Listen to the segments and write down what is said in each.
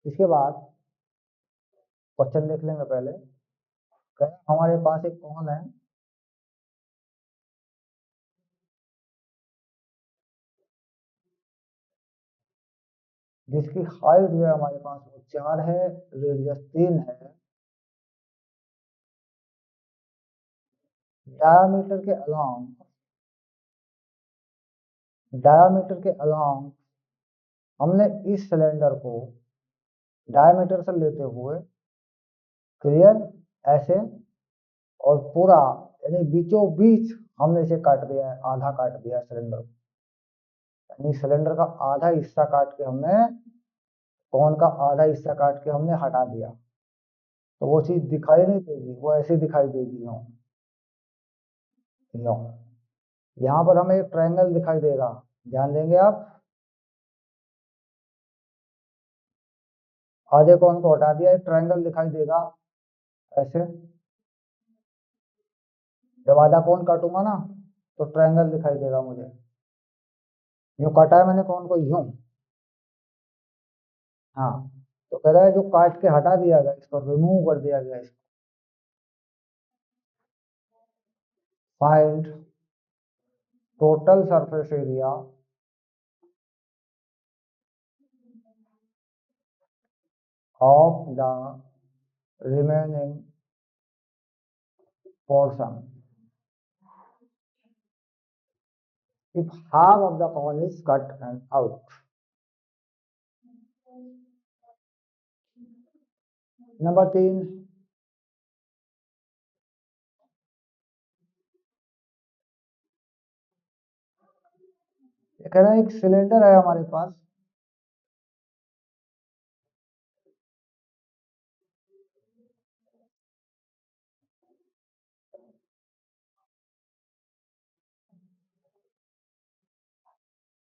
इसके बाद क्वेश्चन देख लेंगे पहले। हमारे पास एक कौन है, जिसकी हाइट जो है हमारे पास वो 4 है, रेडियस 3 है। डायामीटर के अलोंग डायामीटर के अलोंग हमने इस सिलेंडर को डायमीटर से लेते हुए, क्लियर, ऐसे, और पूरा यानी बीचों बीच हमने इसे काट दिया है, आधा काट दिया है सिलेंडर को। यानी सिलेंडर का आधा हिस्सा काट के हमने, कौन का आधा हिस्सा काट के हमने हटा दिया, तो वो चीज दिखाई नहीं देगी, वो ऐसे दिखाई देगी। नो, नो, यहाँ पर हमें एक ट्रायंगल दिखाई देगा, ध्यान देंगे आप। आधे कौन को हटा दिया, एक ट्रायंगल दिखाई देगा ऐसे। जब आधा कौन काटूंगा ना तो ट्रायंगल दिखाई देगा मुझे। यूं काटा है मैंने कौन को, यूं। हाँ, तो कह रहा है जो काट के हटा दिया गया, इसको रिमूव कर दिया गया, इसको find total surface area of the remaining portion if half of the cone is cut and out. Number 3, ये कह रहा है एक सिलेंडर है हमारे पास,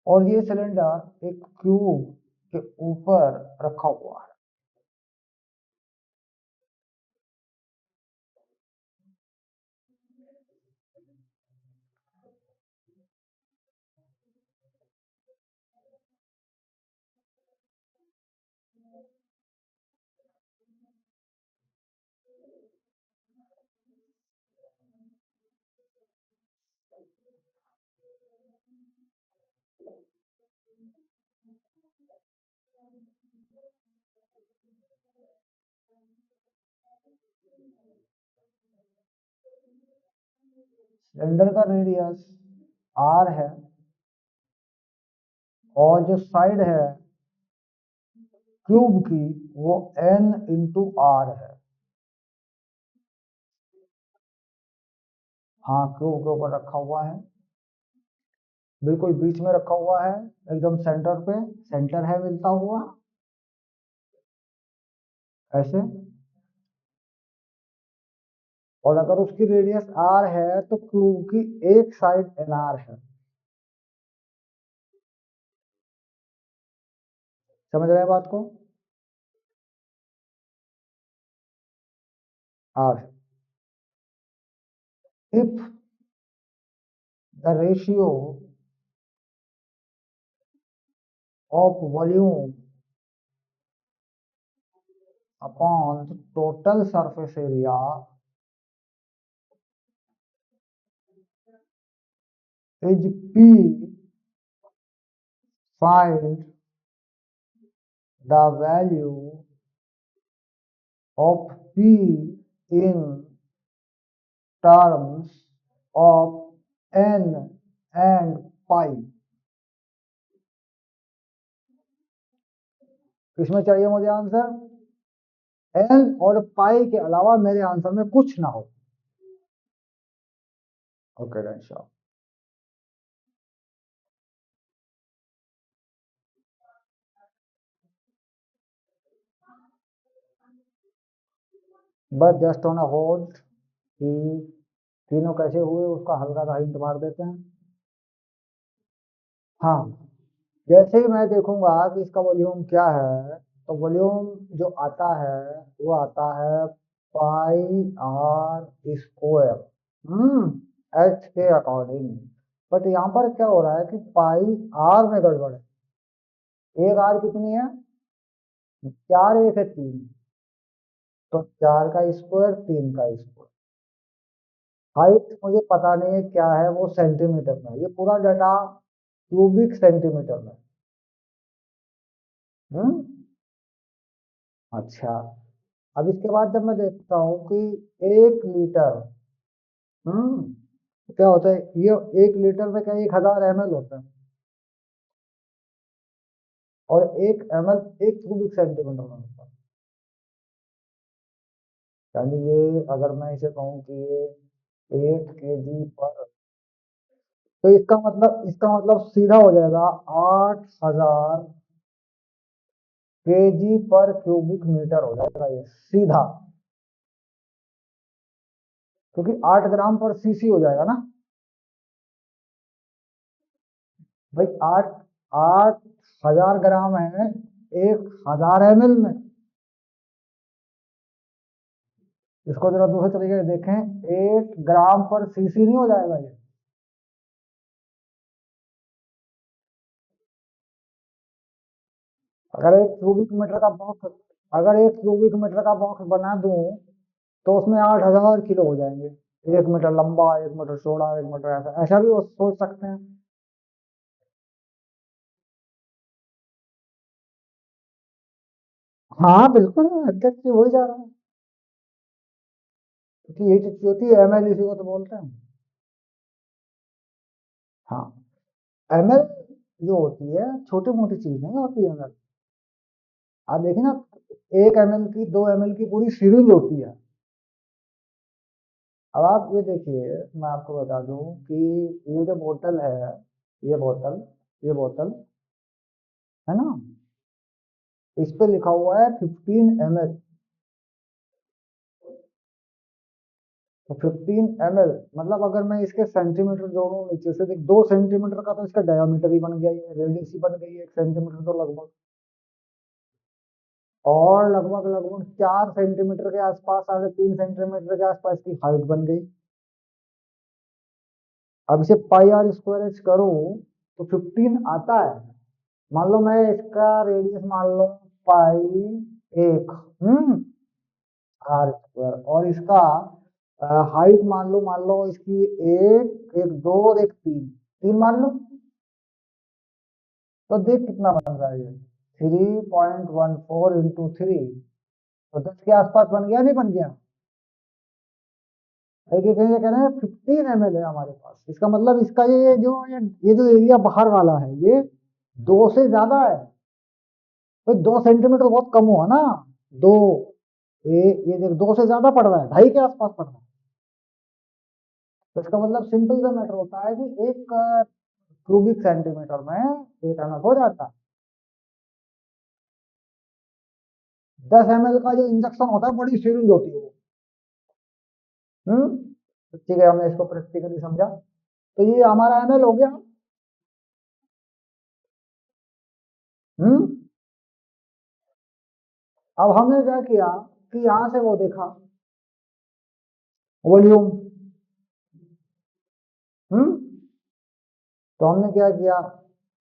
और ये सिलेंडर एक क्यूब के ऊपर रखा हुआ है। सिलेंडर का रेडियस r है, और जो साइड है क्यूब की वो n इंटू r है। हाँ, क्यूब के ऊपर रखा हुआ है, बिल्कुल बीच में रखा हुआ है, एकदम सेंटर पे, सेंटर है मिलता हुआ ऐसे। और अगर उसकी रेडियस r है तो क्यूब की एक साइड nr है। समझ रहे हैं बात को? r, if the ratio of volume upon the total surface area is P, find the value of P in terms of n and pi। किसमें चाहिए मुझे आंसर? n और पाई के अलावा मेरे आंसर में कुछ ना हो। Okay done, sure. बस जस्ट ऑन अ होल्ड कि तीनों कैसे हुए उसका हल्का सा हिंट मार देते हैं। हाँ, जैसे ही मैं देखूंगा कि इसका वॉल्यूम क्या है, तो वॉल्यूम जो आता है वो आता है पाई आर स्क्वायर, एच के अकॉर्डिंग। बट यहाँ पर क्या हो रहा है कि पाई आर में गड़बड़ है। एक आर कितनी है? 4 1 है 3, तो 4 का स्क्वायर 3 का स्क्वायर। हाइट मुझे पता नहीं है क्या है, वो सेंटीमीटर में है। ये पूरा डाटा क्यूबिक सेंटीमीटर में। हम्म। अच्छा, अब इसके बाद जब मैं देखता हूँ कि 1 लीटर, तो क्या होता है, ये 1 लीटर में क्या 1000 ml होता है, और 1 ml 1 क्यूबिक सेंटीमीटर में होता है। यानी ये अगर मैं इसे कहूँ कि ये 8 kg पर, तो इसका मतलब सीधा हो जाएगा 8000 kg/क्यूबिक मीटर हो जाएगा ये सीधा, क्योंकि 8 ग्राम पर सीसी हो जाएगा ना भाई। 8000 ग्राम है 1000 ml में। इसको जरा दूसरे तरीके से देखें, 8 ग्राम पर सीसी नहीं हो जाएगा ये। अगर एक क्यूबिक मीटर का बॉक्स अगर 1 क्यूबिक मीटर का बॉक्स बना दूं, तो उसमें 8000 किलो हो जाएंगे। 1 मीटर लंबा, 1 मीटर चौड़ा, 1 मीटर, ऐसा ऐसा भी वो सोच सकते हैं। हाँ बिल्कुल, एग्जैक्टली वही जा रहा है, क्योंकि यही चीज होती है, एमएल इसी को तो बोलते हैं। हाँ, एमएल जो होती है छोटी मोटी चीज नहीं होती है एमएल। आप देखिए ना, 1 ml की, 2 ml की पूरी सीरीज होती है। अब आप ये देखिए, मैं आपको बता दूं कि ये जो बोतल है, ये बोतल ये बोतल है ना, इस पे लिखा हुआ है 15 ml। तो 15 ml मतलब अगर मैं इसके सेंटीमीटर जोड़ूं नीचे से, देख 2 सेंटीमीटर का तो इसका डायमीटर ही बन गया, ये रेडियस ही बन गई है 1 सेंटीमीटर तो लगभग, और लगभग लगभग 4 सेंटीमीटर के आसपास, 3.5 सेंटीमीटर के आसपास की हाइट बन गई। अब इसे पाई आर स्क्वायर एच करूं तो 15 आता है। मान लो मैं इसका रेडियस मान लो पाई 1, आर स्क्वायर, और इसका हाइट मान लो इसकी 1 1 2 और 1 3, 3 मान लो। तो देख कितना बन रहा है ये, 3.14 इंटू 3, तो 10 के आसपास बन गया नहीं बन गया। एक एक कह रहे हैं 15 ml है हमारे पास, इसका मतलब इसका ये जो एरिया बाहर वाला है, ये 2 से ज्यादा है। तो 2 सेंटीमीटर बहुत कम हुआ ना। दो, ये देख 2 से ज्यादा पड़ रहा है, 2.5 के आसपास पड़ रहा है। तो इसका मतलब सिंपल सा मैटर होता है कि 1 क्यूबिक सेंटीमीटर में 1 ml हो जाता है। 10 ml का जो इंजेक्शन होता है, बड़ी सीरीज होती है वो। हम्म। तो ठीक है, हमने इसको प्रैक्टिकली समझा, तो ये हमारा एमएल हो गया। हम्म। अब हमने क्या किया कि यहां से वो देखा वॉल्यूम। हम्म। तो हमने क्या किया,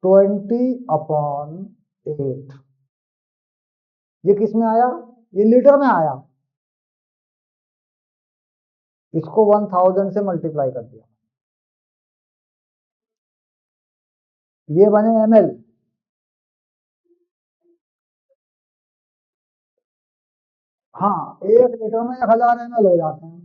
20/8, ये किस में आया, ये लीटर में आया, इसको 1000 से मल्टीप्लाई कर दिया, ये बने एमएल। हाँ, 1 लीटर में 1000 ml हो जाते हैं।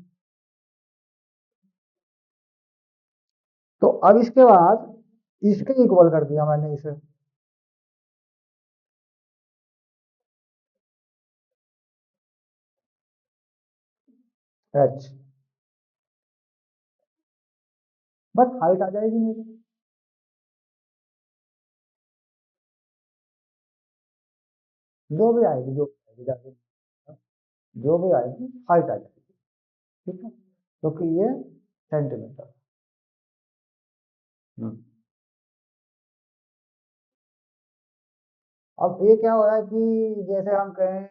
तो अब इसके बाद इसके इक्वल कर दिया मैंने इसे, एच, बस हाइट आ जाएगी मेरी। जो भी आएगी, जो भी आएगी, जो भी आएगी हाइट आ जाएगी। ठीक है, क्योंकि ये सेंटीमीटर। हम्म। अब ये क्या हो रहा है कि जैसे हम कहें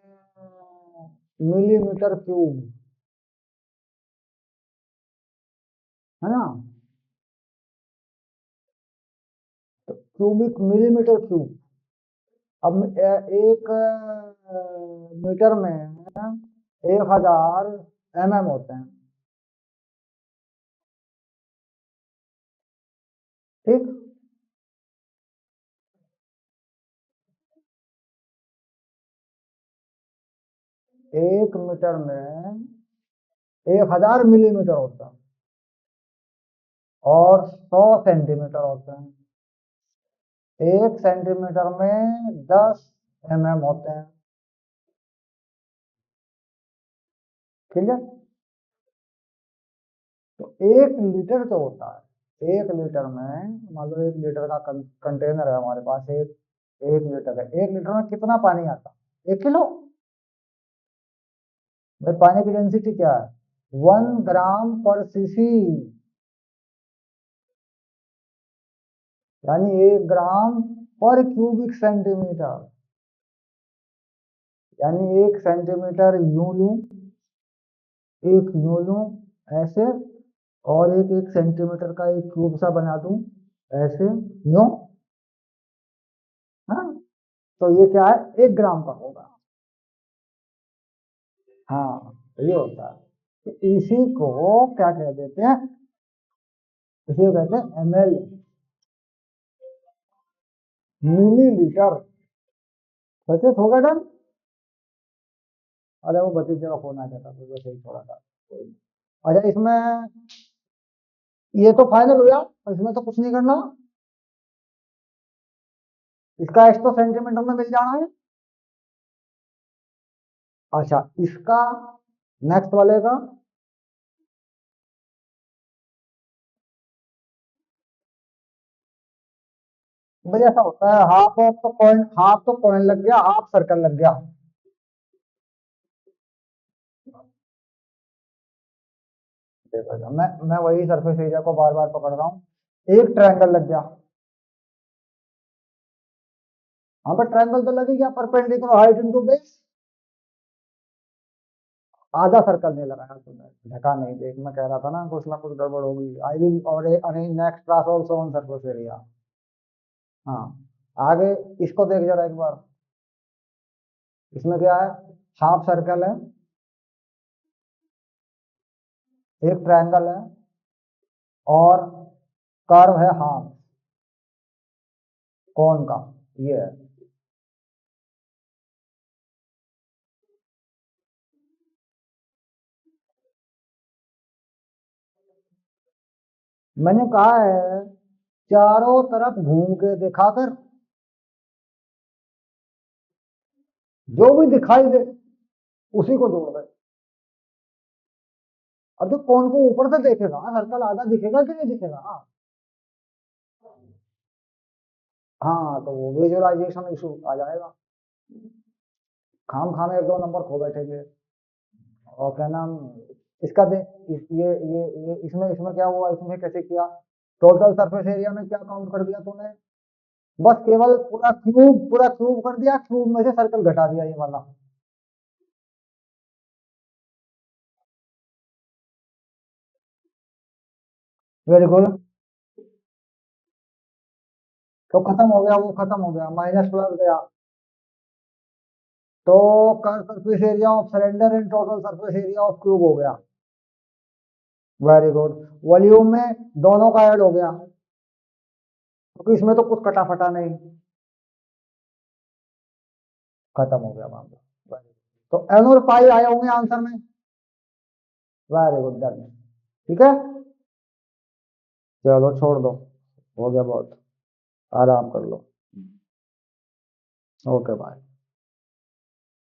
मिलीमीटर क्यूब, है ना, तो क्यूबिक मिलीमीटर क्यूब। अब एक, मीटर में 1000 होते हैं। ठीक, 1 मीटर में 1000 मिलीमीटर होता है और 100 सेंटीमीटर होते हैं। 1 सेंटीमीटर में 10 होते हैं। ठीक है, तो 1 लीटर जो होता है, 1 लीटर में मान लो 1 लीटर का कंटेनर है हमारे पास, 1 लीटर है। 1 लीटर में कितना पानी आता है? 1 किलो। भाई पानी की डेंसिटी क्या है? 1 ग्राम पर सीसी, यानी 1 ग्राम पर क्यूबिक सेंटीमीटर। यानी 1 सेंटीमीटर यूं लूं, एक यूं लूं ऐसे, और एक 1 सेंटीमीटर का एक क्यूब सा बना दूं ऐसे, यूं। हाँ, तो ये क्या है? 1 ग्राम का होगा। हाँ, तो ये होता है। तो इसी को क्या कह देते हैं? इसी को कहते हैं ml, मिलीलीटर। सचेत होगा डन। अरे वो भतीजे का फोन आ जाता तो वैसे ही थोड़ा सा। अच्छा, इसमें ये तो फाइनल हो गया, इसमें तो कुछ नहीं करना। इसका एच तो सेंटीमीटर में मिल जाना है। अच्छा, इसका नेक्स्ट वाले का भाई ऐसा होता है, हाफ ऑफ तो कॉइन, हाफ तो कॉइन लग गया, हाफ सर्कल लग गया। देखो मैं वही सरफेस एरिया को बार बार पकड़ रहा हूँ। एक ट्रायंगल लग गया। हाँ, पर ट्रायंगल तो लग ही गया, परपेंडिकुलर हाइट इनटू बेस। आधा सर्कल नहीं लगाया तुमने, ढका नहीं। देख मैं कह रहा था ना कुछ गड़बड़ होगी। आई विल और next class also on surface area. हाँ, आगे इसको देख जरा एक बार। इसमें क्या है? हाफ सर्कल है, एक ट्रायंगल है, और कर्व है हाफ कौन का, ये है। मैंने कहा है चारों तरफ घूम के दिखा कर, जो भी दिखाई दे उसी को जोड़ दे। अब जो कौन को ऊपर से देखेगा, सर्कल आधा दिखेगा कि नहीं दिखेगा? हाँ, तो वो विजुअलाइजेशन इशू आ जाएगा। खाम खाम एक दो नंबर खो बैठेंगे। और क्या नाम इसका दे, ये इसमें इसमें क्या हुआ, इसमें कैसे किया? टोटल सरफेस एरिया में क्या काउंट कर दिया तूने? बस केवल पूरा क्यूब कर दिया, क्यूब में से सर्कल घटा दिया ये वाला। Very good. तो खत्म हो गया, वो खत्म हो गया, माइनस प्लस गया। तो curved surface area of cylinder in total surface area of cube हो गया। Very good. वॉल्यूम में दोनों का ऐड हो गया, क्योंकि इसमें तो कुछ कटा फटा नहीं। खत्म हो गया मामला। Very good. तो एन और पाई आए होंगे आंसर में। Very good, done. ठीक है, चलो छोड़ दो, हो गया बहुत, आराम कर लो। Okay bye.